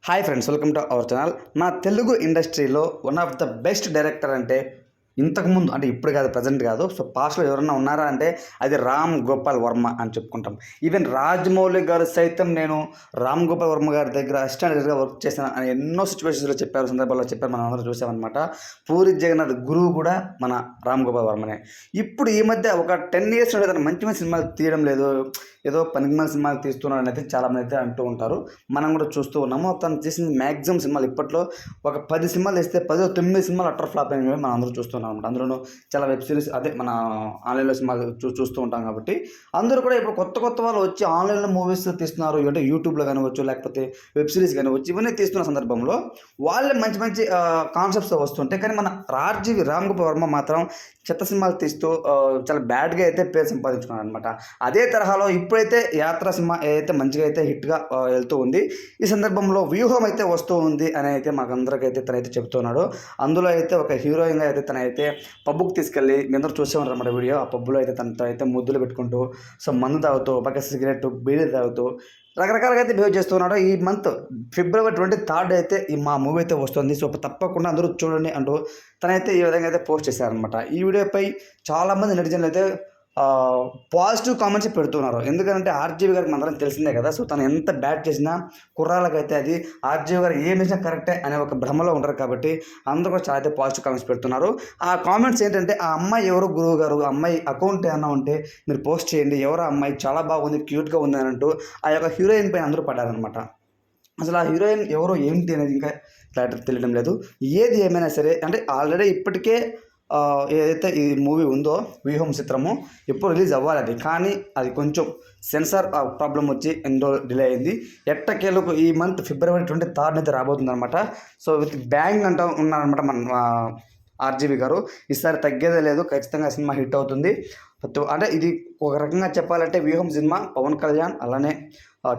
Hi friends, welcome to our channel. మన తెలుగు ఇండస్ట్రీలో one of the best director అంటే ఇంతకుముందు అంటే ఇప్పుడు కాదు, ప్రజెంట్ కాదు, సో పాస్ట్లో ఎవరన్నా ఉన్నారా అంటే అది రామ్ గోపాల్ వర్మ అని చెప్పుకుంటాం. ఈవెన్ రాజమౌళి గారు సైతం నేను రామ్ గోపాల్ వర్మ గారి దగ్గర అసిస్టెంట్ డైరెక్టర్గా వర్క్ చేశాను అని ఎన్నో సిచ్యువేషన్స్లో చెప్పారు, సందర్భాల్లో చెప్పారు, మనం అందరూ చూసామన్నమాట. పూరి జగన్నాథ్ గురువు కూడా మన రామ్ గోపాల్ వర్మనే. ఇప్పుడు ఈ మధ్య ఒక 10 years నుండి తను మంచి మంచి సినిమాలు తీయడం లేదు, ఏదో పనికిమాలిన సినిమాలు తీస్తున్నాడు అని అయితే చాలామంది అయితే అంటూ ఉంటారు. మనం కూడా చూస్తూ ఉన్నాము. తను చేసిన మ్యాక్సిమం సినిమాలు ఇప్పట్లో ఒక 10 సినిమాలు వేస్తే 9 సినిమాలు అట్టర్ ఫ్లాప్ అయినవి మనం అందరూ చూస్తున్నాం అనమాట. అందులోనూ చాలా వెబ్ సిరీస్, అదే మన ఆన్లైన్లో సినిమాలు చూస్తూ ఉంటాం కాబట్టి అందరూ కూడా ఇప్పుడు కొత్త వాళ్ళు వచ్చి ఆన్లైన్లో మూవీస్ తీస్తున్నారు, అంటే యూట్యూబ్లో కానివచ్చు, లేకపోతే వెబ్ సిరీస్ కానివచ్చు, ఇవన్నీ తీస్తున్న సందర్భంలో వాళ్ళే మంచి మంచి కాన్సెప్ట్స్ వస్తుంటాయి. కానీ మన రామ్ గోపాల్ వర్మ మాత్రం చెత్త సినిమాలు తీస్తూ చాలా బ్యాడ్గా అయితే పేరు సంపాదించుకున్నాడు అనమాట. అదే తరహాలో ఇప్పుడైతే యాత్ర సినిమా ఏదైతే మంచిగా అయితే హిట్గా వెళ్తూ ఉంది, ఈ సందర్భంలో వ్యూహం అయితే వస్తూ ఉంది అని అయితే మాకందరికైతే తనైతే చెప్తున్నాడు. అందులో అయితే ఒక హీరోయిన్గా అయితే తనైతే పబ్కి తీసుకెళ్ళి, మీ అందరూ చూసే ఉంటారు అన్నమాట వీడియో. ఆ పబ్లో అయితే తనతో అయితే ముద్దులు పెట్టుకుంటూ, సో మందు తాగుతూ, పక్క సిగరెట్ బీడీ తాగుతూ రకరకాలుగా అయితే బిహేవ్ చేస్తున్నాడు. ఈ మంత్ February 23 అయితే ఈ మా మూవీ అయితే వస్తుంది, సో తప్పకుండా అందరూ చూడండి అంటూ తనైతే ఈ విధంగా అయితే పోస్ట్ చేశారనమాట. ఈ వీడియోపై చాలామంది నెటిజన్లు అయితే పాజిటివ్ కామెంట్స్ పెడుతున్నారు. ఎందుకంటే ఆర్జీవి గారికి అందరం తెలిసిందే కదా, సో తను ఎంత బ్యాట్ చేసినా కుర్రాళ్ళకైతే అది ఆర్జీవి గారు ఏం చేసినా కరెక్టే అనే ఒక భ్రమలో ఉంటారు కాబట్టి అందరూ కూడా చాలా అయితే పాజిటివ్ కామెంట్స్ పెడుతున్నారు. ఆ కామెంట్స్ ఏంటంటే, ఆ అమ్మాయి ఎవరు గురువు గారు, అమ్మాయి అకౌంట్ ఏమన్నా ఉంటే మీరు పోస్ట్ చేయండి, ఎవరో అమ్మాయి చాలా బాగుంది, క్యూట్గా ఉంది అని అంటూ ఆ యొక్క హీరోయిన్ పైన అందరూ పడ్డారనమాట. అసలు ఆ హీరోయిన్ ఎవరో ఏంటి అనేది ఇంకా క్లారిటీ తెలియడం లేదు. ఏది ఏమైనా సరే, అంటే ఆల్రెడీ ఇప్పటికే ఏదైతే ఈ మూవీ ఉందో వ్యూహం చిత్రము ఎప్పుడు రిలీజ్ అవ్వాలి అది, కానీ అది కొంచెం సెన్సార్ ప్రాబ్లం వచ్చి ఎన్నో డిలే అయింది. ఎట్టకేలకు ఈ మంత్ February 23 అయితే రాబోతుంది అనమాట. సో విత్ బ్యాంగ్ అంటూ ఉన్నారనమాట మన ఆర్జీవి గారు. ఈసారి తగ్గేదే లేదు, ఖచ్చితంగా సినిమా హిట్ అవుతుంది. అంటే ఇది ఒక రకంగా చెప్పాలంటే వ్యూహం సినిమా పవన్ కళ్యాణ్, అలానే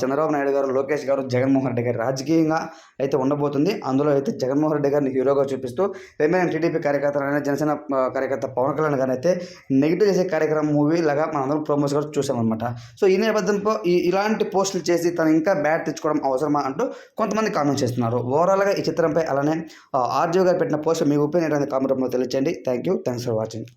చంద్రబాబు నాయుడు గారు, లోకేష్ గారు, జగన్మోహన్ రెడ్డి గారు రాజకీయంగా అయితే ఉండబోతుంది. అందులో అయితే జగన్మోహన్ రెడ్డి గారిని హీరోగా చూపిస్తూ ఏమైనా టీడీపీ కార్యకర్తలైనా, జనసేన కార్యకర్త పవన్ కళ్యాణ్ గారిని అయితే నెగిటివ్ చేసే కార్యక్రమం మూవీ లాగా మనందరం ప్రోమోస్ కూడా చూసామన్నమాట. సో ఈ నేపథ్యంలో ఇలాంటి పోస్టులు చేసి తను ఇంకా బ్యాట్ తెచ్చుకోవడం అవసరమా అంటూ కొంతమంది కామెంట్ చేస్తున్నారు. ఓవరాల్గా ఈ చిత్రంపై అలానే ఆర్జీవి గారు పెట్టిన పోస్ట్ మీ ఒపీనియన్ అనేది కామెంట్ రూపంలో తెలియచేయండి. Thanks for watching.